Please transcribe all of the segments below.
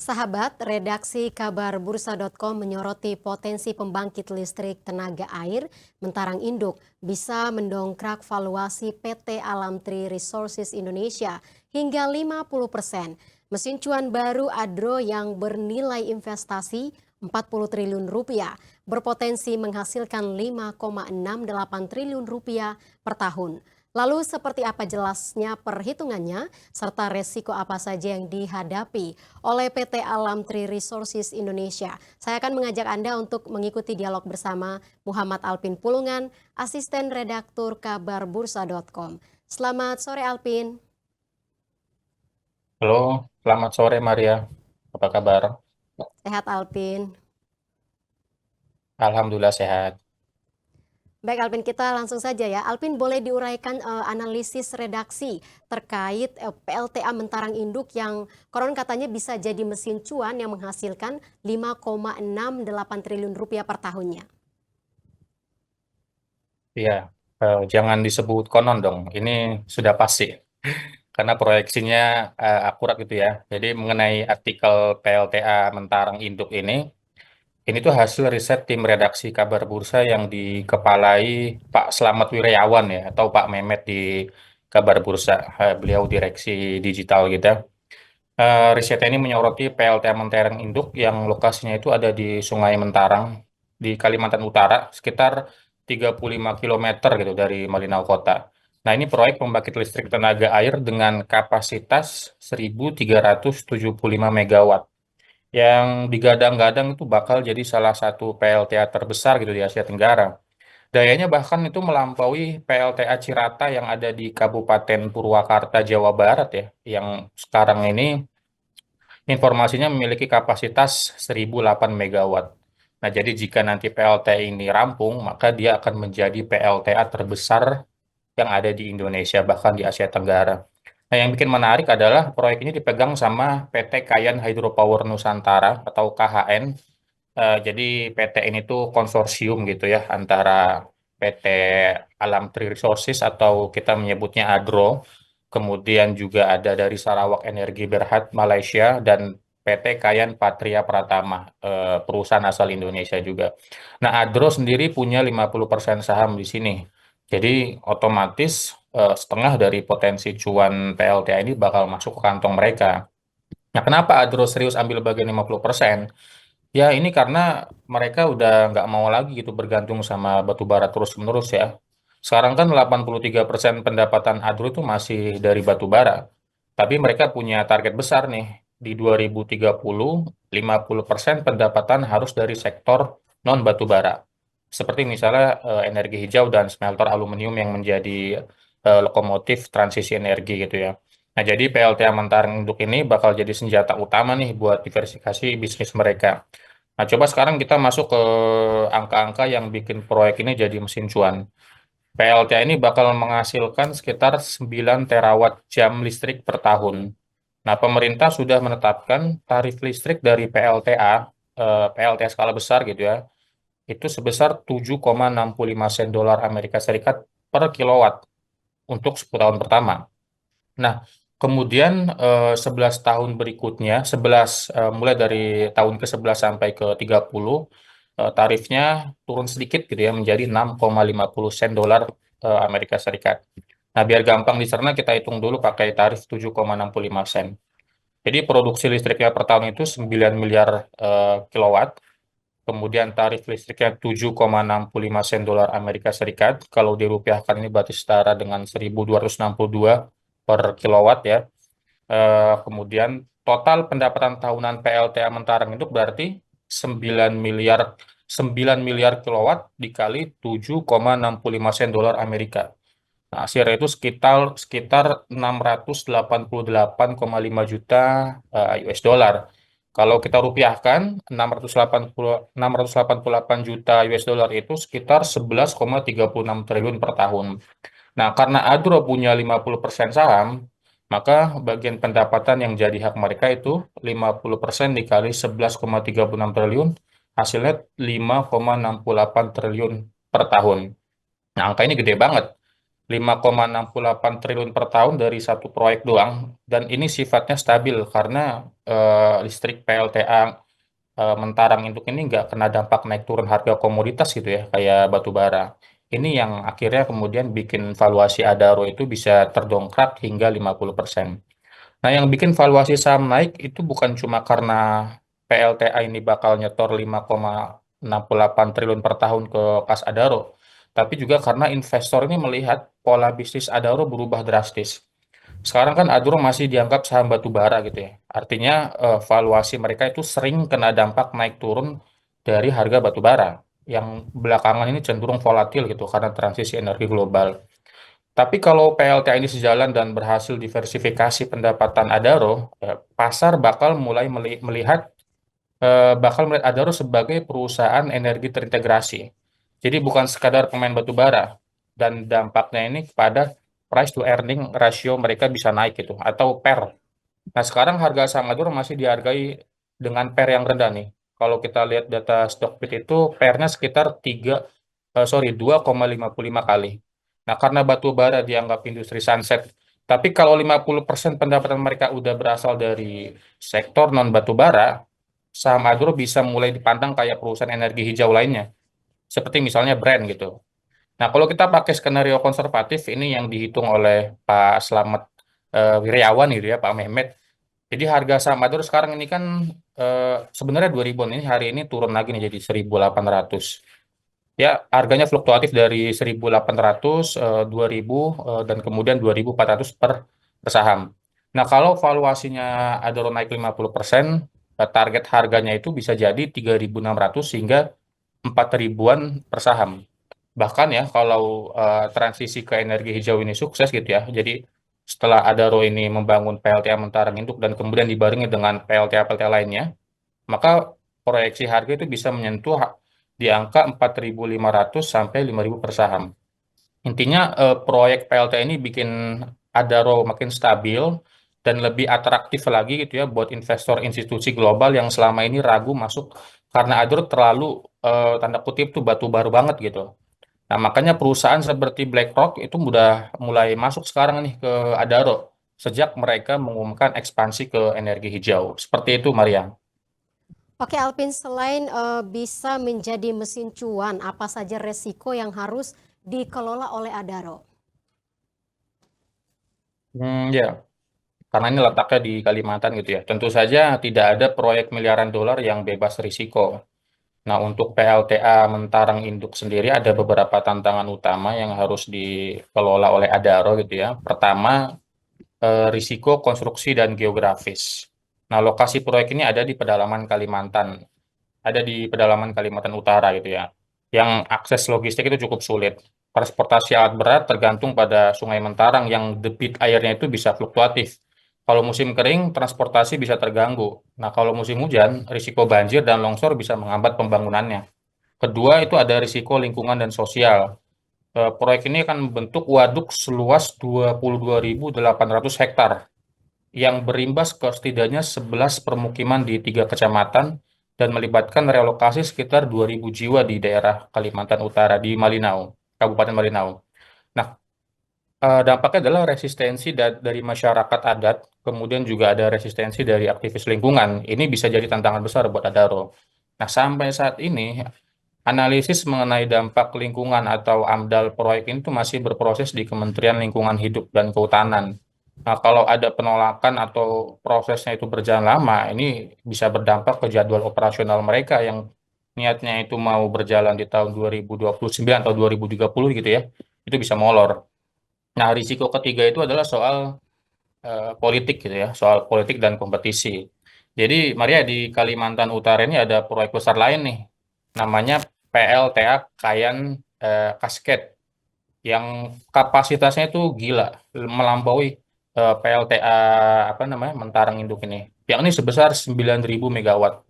Sahabat, redaksi kabar bursa.com menyoroti potensi pembangkit listrik tenaga air Mentarang Induk bisa mendongkrak valuasi PT Alam Tri Resources Indonesia hingga 50%. Mesin cuan baru Adro yang bernilai investasi 40 triliun rupiah berpotensi menghasilkan 5,68 triliun rupiah per tahun. Lalu seperti apa jelasnya perhitungannya serta resiko apa saja yang dihadapi oleh PT Alam Tri Resources Indonesia? Saya akan mengajak Anda untuk mengikuti dialog bersama Muhammad Alpin Pulungan, asisten redaktur kabarbursa.com. Selamat sore Alpin. Halo, selamat sore Maria. Apa kabar? Sehat Alpin. Alhamdulillah sehat. Baik Alpin, kita langsung saja ya. Alpin, boleh diuraikan analisis redaksi terkait PLTA Mentarang Induk yang konon katanya bisa jadi mesin cuan yang menghasilkan 5,68 triliun rupiah per tahunnya. Iya, jangan disebut konon dong. Ini sudah pasti karena proyeksinya akurat gitu ya. Jadi mengenai artikel PLTA Mentarang Induk ini tuh hasil riset tim redaksi kabar bursa yang dikepalai Pak Slamet Wiryawan ya, atau Pak Mehmet di kabar bursa. Beliau direksi digital gitu. Riset ini menyoroti PLTA Mentereng Induk yang lokasinya itu ada di Sungai Mentarang di Kalimantan Utara, sekitar 35 kilometer gitu dari Malinau Kota. Nah, ini proyek pembangkit listrik tenaga air dengan kapasitas 1.375 megawatt yang digadang-gadang itu bakal jadi salah satu PLTA terbesar gitu di Asia Tenggara. Dayanya bahkan itu melampaui PLTA Cirata yang ada di Kabupaten Purwakarta, Jawa Barat ya, yang sekarang ini informasinya memiliki kapasitas 1.008 megawatt. Nah, jadi jika nanti PLTA ini rampung, maka dia akan menjadi PLTA terbesar yang ada di Indonesia, bahkan di Asia Tenggara. Nah, yang bikin menarik adalah proyek ini dipegang sama PT Kayan Hydropower Nusantara atau KHN. Jadi PT ini tuh konsorsium gitu ya antara PT Alam Tri Resources atau kita menyebutnya ADRO, kemudian juga ada dari Sarawak Energi Berhad Malaysia dan PT Kayan Patria Pratama, perusahaan asal Indonesia juga. Nah, ADRO sendiri punya 50% saham di sini. Jadi otomatis setengah dari potensi cuan PLTA ini bakal masuk ke kantong mereka. Nah, kenapa ADRO serius ambil bagian 50%? Ya, ini karena mereka udah nggak mau lagi gitu bergantung sama batu bara terus-menerus ya. Sekarang kan 83% pendapatan Adro itu masih dari batu bara. Tapi mereka punya target besar nih. Di 2030, 50% pendapatan harus dari sektor non batu bara. Seperti misalnya energi hijau dan smelter aluminium yang menjadi lokomotif transisi energi gitu ya. Nah, jadi PLTA Mentareng Induk ini bakal jadi senjata utama nih buat diversifikasi bisnis mereka. Nah, coba sekarang kita masuk ke angka-angka yang bikin proyek ini jadi mesin cuan. PLTA ini bakal menghasilkan sekitar 9 terawatt jam listrik per tahun. Nah, pemerintah sudah menetapkan tarif listrik dari PLTA, PLTA skala besar gitu ya, itu sebesar 7,65 sen dolar Amerika Serikat per kilowatt untuk 10 tahun pertama. Nah, kemudian 11 tahun berikutnya, mulai dari tahun ke-11 sampai ke-30, tarifnya turun sedikit gitu ya, menjadi 6,50 sen dolar Amerika Serikat. Nah, biar gampang dicerna, kita hitung dulu pakai tarif 7,65 sen. Jadi produksi listriknya per tahun itu 9 miliar kilowatt, kemudian tarif listriknya 7,65 sen dolar Amerika Serikat. Kalau dirupiahkan ini berarti setara dengan 1.262 per kilowatt ya. Kemudian total pendapatan tahunan PLTA Mentareng itu berarti 9 miliar 9 miliar kilowatt dikali 7,65 sen dolar Amerika. Nah, hasilnya itu sekitar sekitar 688,5 juta US dollar. Kalau kita rupiahkan 688 juta US dollar itu sekitar 11,36 triliun per tahun. Nah, karena Adro punya 50% saham, maka bagian pendapatan yang jadi hak mereka itu 50% dikali 11,36 triliun, hasilnya 5,68 triliun per tahun. Nah, angka ini gede banget. 5,68 triliun per tahun dari satu proyek doang, dan ini sifatnya stabil karena listrik PLTA Mentarang Induk ini nggak kena dampak naik turun harga komoditas gitu ya, kayak batu bara. Ini yang akhirnya kemudian bikin valuasi Adaro itu bisa terdongkrak hingga 50%. Nah, yang bikin valuasi saham naik itu bukan cuma karena PLTA ini bakal nyetor 5,68 triliun per tahun ke kas Adaro, tapi juga karena investor ini melihat pola bisnis Adaro berubah drastis. Sekarang kan Adaro masih dianggap saham batu bara gitu ya. Artinya valuasi mereka itu sering kena dampak naik turun dari harga batu bara yang belakangan ini cenderung volatil gitu karena transisi energi global. Tapi kalau PLTA ini sejalan dan berhasil diversifikasi pendapatan Adaro, pasar bakal melihat Adaro sebagai perusahaan energi terintegrasi. Jadi bukan sekadar pemain batu bara, dan dampaknya ini kepada price to earning ratio mereka bisa naik gitu atau PER. Nah, sekarang harga saham Adaro masih dihargai dengan PER yang rendah nih. Kalau kita lihat data Stockbit itu PER-nya sekitar 2,55 kali. Nah, karena batu bara dianggap industri sunset, tapi kalau 50% pendapatan mereka udah berasal dari sektor non batu bara, saham agro bisa mulai dipandang kayak perusahaan energi hijau lainnya, seperti misalnya Brand gitu. Nah, kalau kita pakai skenario konservatif, ini yang dihitung oleh Pak Slamet Wiryawan gitu ya, Pak Mehmet. Jadi harga saham agro sekarang ini kan sebenarnya 2000-an, ini hari ini turun lagi nih jadi 1.800. Ya, harganya fluktuatif dari 1.800, 2.000, dan kemudian 2.400 per saham. Nah, kalau valuasinya Adaro naik 50%, target harganya itu bisa jadi 3.600 hingga 4 ribuan per saham. Bahkan ya, kalau transisi ke energi hijau ini sukses gitu ya, jadi setelah Adaro ini membangun PLTA Mentara Induk dan kemudian dibarengi dengan PLTA-PLTA lainnya, maka proyeksi harga itu bisa menyentuh di angka 4.500 sampai 5.000 per saham. Intinya proyek PLT ini bikin Adaro makin stabil dan lebih atraktif lagi gitu ya buat investor institusi global yang selama ini ragu masuk karena Adaro terlalu tanda kutip tuh batu baru banget gitu. Nah, makanya perusahaan seperti BlackRock itu udah mulai masuk sekarang nih ke Adaro sejak mereka mengumumkan ekspansi ke energi hijau. Seperti itu, Maria. Oke Alvin, selain bisa menjadi mesin cuan, apa saja resiko yang harus dikelola oleh Adaro? Ya, karena ini letaknya di Kalimantan gitu ya. Tentu saja tidak ada proyek miliaran dolar yang bebas risiko. Nah, untuk PLTA Mentarang Induk sendiri ada beberapa tantangan utama yang harus dikelola oleh Adaro gitu ya. Pertama, risiko konstruksi dan geografis. Nah, lokasi proyek ini ada di pedalaman Kalimantan Utara gitu ya, yang akses logistik itu cukup sulit. Transportasi alat berat tergantung pada Sungai Mentarang yang debit airnya itu bisa fluktuatif. Kalau musim kering, transportasi bisa terganggu. Nah, kalau musim hujan, risiko banjir dan longsor bisa menghambat pembangunannya. Kedua, itu ada risiko lingkungan dan sosial. Proyek ini akan membentuk waduk seluas 22.800 hektar yang berimbas ke setidaknya 11 permukiman di 3 kecamatan dan melibatkan relokasi sekitar 2.000 jiwa di daerah Kalimantan Utara di Malinau, Kabupaten Malinau. Nah, dampaknya adalah resistensi dari masyarakat adat, kemudian juga ada resistensi dari aktivis lingkungan. Ini bisa jadi tantangan besar buat Adaro. Nah, sampai saat ini, analisis mengenai dampak lingkungan atau AMDAL proyek ini tuh masih berproses di Kementerian Lingkungan Hidup dan Kehutanan. Nah, kalau ada penolakan atau prosesnya itu berjalan lama, ini bisa berdampak ke jadwal operasional mereka yang niatnya itu mau berjalan di tahun 2029 atau 2030 gitu ya, itu bisa molor. Nah, risiko ketiga itu adalah soal politik gitu ya, soal politik dan kompetisi. Jadi, Maria, di Kalimantan Utara ini ada proyek besar lain nih, namanya PLTA Kayan Kasket, yang kapasitasnya itu gila, melampaui PLTA apa namanya Mentarang Induk ini, yakni sebesar 9.000 megawatt.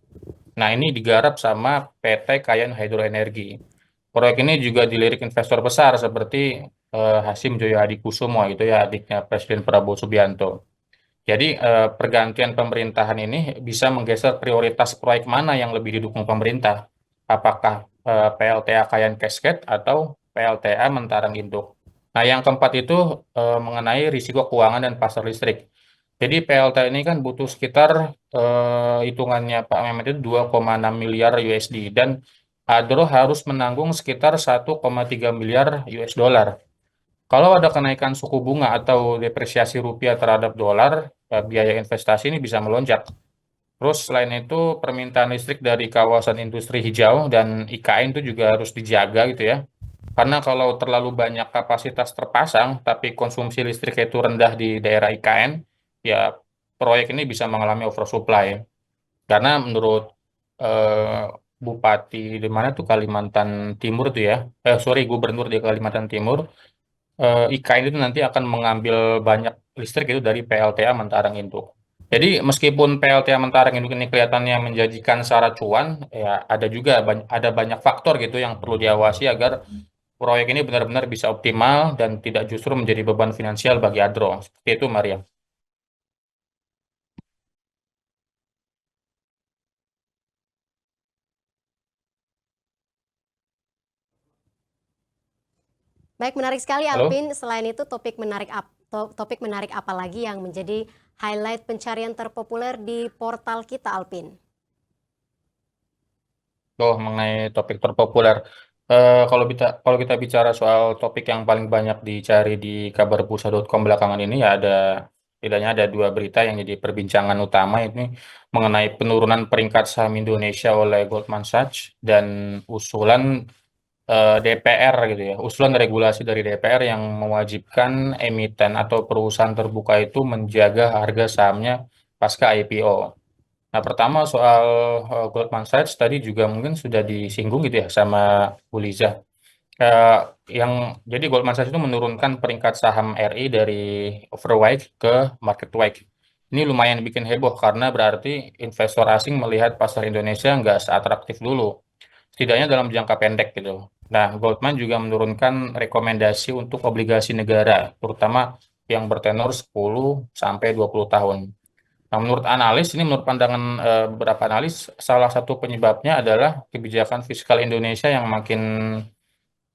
Nah, ini digarap sama PT Kayan Hydroenergi. Proyek ini juga dilirik investor besar seperti Hasim Joyo Hadikusumo gitu ya, adiknya Presiden Prabowo Subianto. Jadi pergantian pemerintahan ini bisa menggeser prioritas proyek mana yang lebih didukung pemerintah. Apakah PLTA Kayan Cascade atau PLTA Mentarang Induk. Nah, yang keempat itu mengenai risiko keuangan dan pasar listrik. Jadi PLT ini kan butuh sekitar hitungannya Pak Mehmet itu 2,6 miliar USD dan Adro harus menanggung sekitar 1,3 miliar US dollar. Kalau ada kenaikan suku bunga atau depresiasi rupiah terhadap dolar, biaya investasi ini bisa melonjak. Terus selain itu permintaan listrik dari kawasan industri hijau dan IKN itu juga harus dijaga gitu ya. Karena kalau terlalu banyak kapasitas terpasang, tapi konsumsi listrik itu rendah di daerah IKN, ya proyek ini bisa mengalami oversupply. Karena menurut eh, Bupati di mana tuh Kalimantan Timur tuh ya, sorry Gubernur di Kalimantan Timur, IKN itu nanti akan mengambil banyak listrik itu dari PLTA Mentarang Induk. Jadi meskipun PLTA Mentarang Induk ini kelihatannya menjanjikan syarat cuan, ya ada juga ada banyak faktor gitu yang perlu diawasi agar proyek ini benar-benar bisa optimal dan tidak justru menjadi beban finansial bagi Adro. Seperti itu, Maria. Baik, menarik sekali Halo? Alpin. Selain itu topik menarik apa lagi yang menjadi highlight pencarian terpopuler di portal kita, Alpin? Oh, mengenai topik terpopuler. Kalau kita bicara soal topik yang paling banyak dicari di kabarbusa.com belakangan ini ya ada setidaknya ada dua berita yang jadi perbincangan utama ini mengenai penurunan peringkat saham Indonesia oleh Goldman Sachs dan usulan DPR gitu ya, usulan regulasi dari DPR yang mewajibkan emiten atau perusahaan terbuka itu menjaga harga sahamnya pasca IPO. Nah, pertama soal Goldman Sachs tadi juga mungkin sudah disinggung gitu ya sama Bu Liza. Eh, yang jadi Goldman Sachs itu menurunkan peringkat saham RI dari overweight ke market weight. Ini lumayan bikin heboh karena berarti investor asing melihat pasar Indonesia nggak seatraktif dulu, setidaknya dalam jangka pendek gitu. Nah, Goldman juga menurunkan rekomendasi untuk obligasi negara, terutama yang bertenor 10 sampai 20 tahun. Nah, menurut pandangan beberapa analis, salah satu penyebabnya adalah kebijakan fiskal Indonesia yang makin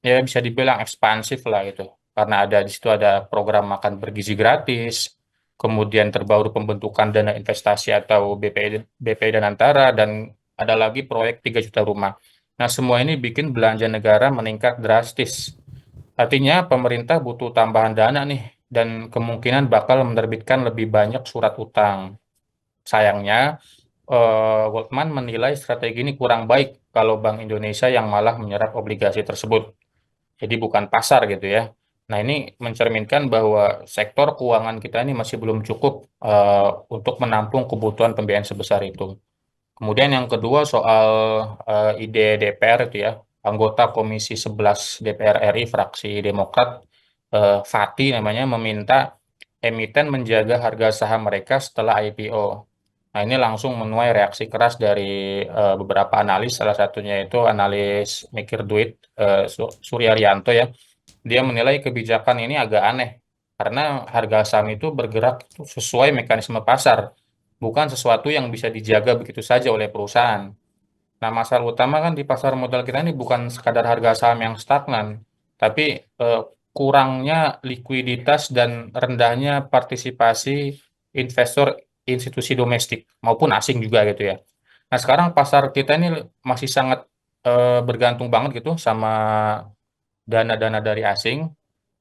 ya bisa dibilang ekspansif lah gitu. Karena di situ ada program makan bergizi gratis, kemudian terbaru pembentukan dana investasi atau BPI dan Antara, dan ada lagi proyek 3 juta rumah. Nah, semua ini bikin belanja negara meningkat drastis. Artinya pemerintah butuh tambahan dana nih, dan kemungkinan bakal menerbitkan lebih banyak surat utang. Sayangnya, Goldman menilai strategi ini kurang baik kalau Bank Indonesia yang malah menyerap obligasi tersebut. Jadi bukan pasar gitu ya. Nah, ini mencerminkan bahwa sektor keuangan kita ini masih belum cukup untuk menampung kebutuhan pembiayaan sebesar itu. Kemudian yang kedua soal ide DPR itu ya, anggota Komisi 11 DPR RI fraksi Demokrat, Fati namanya, meminta emiten menjaga harga saham mereka setelah IPO. Nah, ini langsung menuai reaksi keras dari beberapa analis, salah satunya itu analis Mikir Duit, Suryarianto ya. Dia menilai kebijakan ini agak aneh karena harga saham itu bergerak sesuai mekanisme pasar, bukan sesuatu yang bisa dijaga begitu saja oleh perusahaan. Nah, masalah utama kan di pasar modal kita ini bukan sekadar harga saham yang stagnan, tapi eh, kurangnya likuiditas dan rendahnya partisipasi investor institusi domestik maupun asing juga gitu ya. Nah, sekarang pasar kita ini masih sangat bergantung banget gitu sama dana-dana dari asing.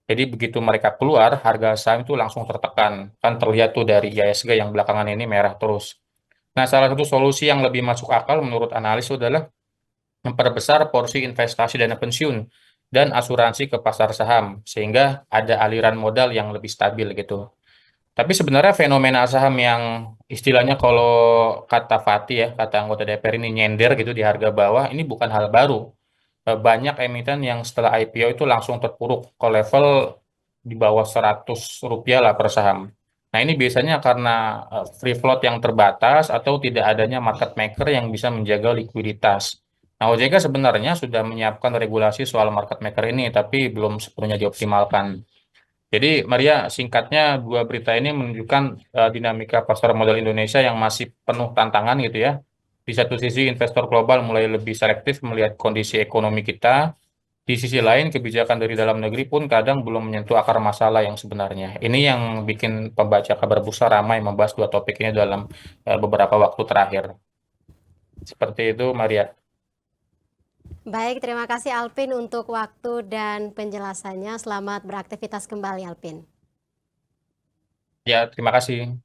Jadi begitu mereka keluar, harga saham itu langsung tertekan. Kan terlihat tuh dari IHSG yang belakangan ini merah terus. Nah, salah satu solusi yang lebih masuk akal menurut analis adalah memperbesar porsi investasi dana pensiun dan asuransi ke pasar saham, sehingga ada aliran modal yang lebih stabil gitu. Tapi sebenarnya fenomena saham yang istilahnya kalau kata Fatih ya, kata anggota DPR ini nyender gitu di harga bawah, ini bukan hal baru. Banyak emiten yang setelah IPO itu langsung terpuruk ke level di bawah 100 rupiah lah per saham. Nah, ini biasanya karena free float yang terbatas atau tidak adanya market maker yang bisa menjaga likuiditas. Nah, OJK sebenarnya sudah menyiapkan regulasi soal market maker ini, tapi belum sepenuhnya dioptimalkan. Jadi, Maria, singkatnya dua berita ini menunjukkan dinamika pasar modal Indonesia yang masih penuh tantangan gitu ya. Di satu sisi, investor global mulai lebih selektif melihat kondisi ekonomi kita, Di sisi lain, kebijakan dari dalam negeri pun kadang belum menyentuh akar masalah yang sebenarnya. Ini yang bikin pembaca kabar bursa ramai membahas dua topik ini dalam beberapa waktu terakhir. Seperti itu, Maria. Baik, terima kasih Alvin untuk waktu dan penjelasannya. Selamat beraktivitas kembali, Alvin. Ya, terima kasih.